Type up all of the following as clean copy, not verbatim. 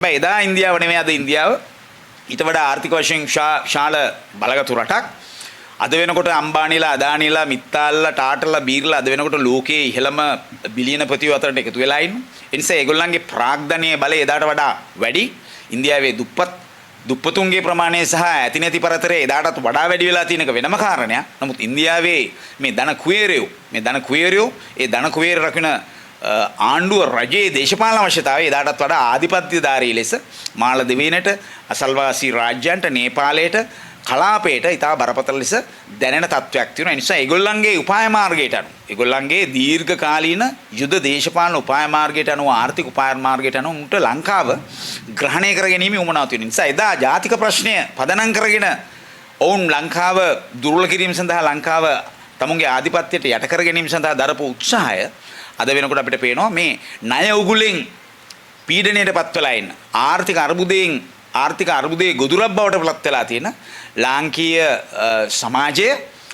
එදා ඉන්දියාව නෙමෙයි අද ඉන්දියාව ඊට වඩා ආර්ථික වශයෙන් ශාල බලගතු රටක්. අද වෙනකොට අම්බානිලා අදානිලා මිත්තාල්ලා ටාටල්ලා බීර්ලා අද වෙනකොට ලෝකයේ ඉහළම බිලියනපතියෝ අතරට එකතු වෙලා ඉන්නවා. ඒ නිසා ඒගොල්ලන්ගේ ප්‍රාග්ධනීය බලය එදාට වඩා වැඩි. ඉන්දියාවේ දුප්පතුන්ගේ ප්‍රමාණය සහ ඇති නැති පරතරය එදාටත් වඩා වැඩි වෙලා තියෙන එක වෙනම කාරණයක්. නමුත් ඉන්දියාවේ මේ ධන කුවේරයෝ ඒ ධන කුවේර රකින්න ආණ්ඩුව රජයේ දේශපාලන අවශ්‍යතාවය එදාටත් වඩා ආධිපත්‍යධාරී ලෙස මාලදිවයිනට අසල්වාසී රාජ්‍යයන්ට නේපාලයට කලාපයට ඉතා බරපතල ලෙස දැනෙන තත්වයක් තියෙනවා. ඒ නිසා ඒගොල්ලන්ගේ උපාය මාර්ගයට අනුව ඒගොල්ලන්ගේ දීර්ඝකාලීන යුද දේශපාලන උපාය මාර්ගයට අනුව ආර්ථික උපාය මාර්ගයට අනුව උන්ට ලංකාව ග්‍රහණය කර ගැනීම උමනාව තියෙන නිසා එදා ජාතික ප්‍රශ්නය පදනම් කරගෙන ඔවුන් ලංකාව දුර්වල කිරීම සඳහා ලංකාව තමුන්ගේ ආධිපත්‍යයට යට කර ගැනීම සඳහා දරපු උත්සාහය අද වෙනකොට අපිට පේනවා මේ ණය උගුලෙන් පීඩණයට පත් වෙලා ඉන්න ආර්ථික අර්බුදයේ ගොදුරක් බවට පත් වෙලා තියෙන ලාංකීය සමාජය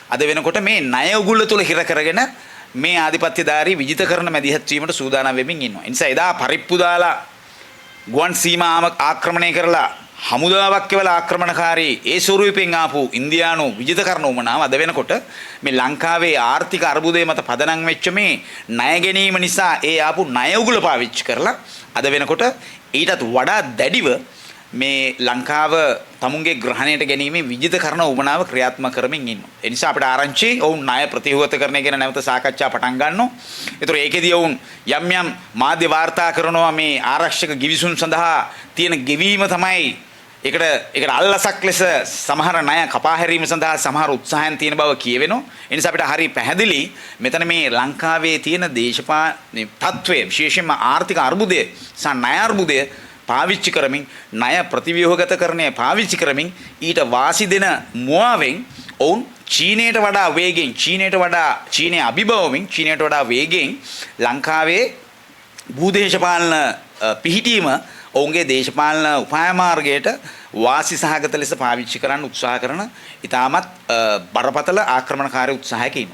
අද වෙනකොට මේ ණය උගුල තුල හිර කරගෙන මේ ආධිපත්‍යධාරී විජිතකරණ මැදිහත් වීමට සූදානම් වෙමින් ඉන්නවා. ඒ නිසා එදා පරිප්පු දාලා ගුවන් සීමාව ආක්‍රමණය කරලා හමුදාවක් එවලා ආක්‍රමණකාරී ඒ ස්වරූපයෙන් ආපු ඉන්දියානු විජිතකරණ උමනාව අද වෙනකොට මේ ලංකාවේ ආර්ථික අර්බුදයේ මත පදනම් වෙච්ච මේ ණය ගැනීම නිසා ඒ ආපු ණය උගුල පාවිච්චි කරලා අද වෙනකොට ඊටත් වඩා දැඩිව මේ ලංකාව තමුන්ගේ ග්‍රහණයට ගැනීමේ විජිතකරණ උමනාව ක්‍රියාත්මක කරමින් ඉන්නවා. ඒ නිසා අපිට ආරංචි ඔවුන් ණය ප්‍රතිහතකරණය ගැන නැවත සාකච්ඡා පටන් ගන්නවා. ඒතර ඒකෙදී ඔවුන් යම් මාධ්‍ය වාර්තා කරනවා මේ ආරක්ෂක ගිවිසුම් සඳහා තියෙන ගෙවීම තමයි ඒකට අල්ලසක් ලෙස සමහර ණය කපා හැරීම සඳහා සමහර උත්සාහයන් තියෙන බව කියවෙනවා. ඒ නිසා අපිට හරි පැහැදිලි මෙතන මේ ලංකාවේ තියෙන දේශපාලන තත්ත්වය විශේෂයෙන්ම ආර්ථික අර්බුදය සහ ණය අර්බුදය පාවිච්චි කරමින් ණය ප්‍රතිව්‍යුහගතකරණය පාවිච්චි කරමින් ඊට වාසි දෙන මුවාවෙන් ඔවුන් චීනයට වඩා වේගෙන් චීනය අභිබවමින් චීනයට වඩා වේගෙන් ලංකාවේ භූදේශපාලන පිහිටීම ඔවුන්ගේ දේශපාලන උපාය මාර්ගයට වාසි සහගත ලෙස පාවිච්චි කරන්න උත්සාහ කරන ඉතාමත් බරපතල ආක්‍රමණකාරී උත්සාහයක ඉන්නවා.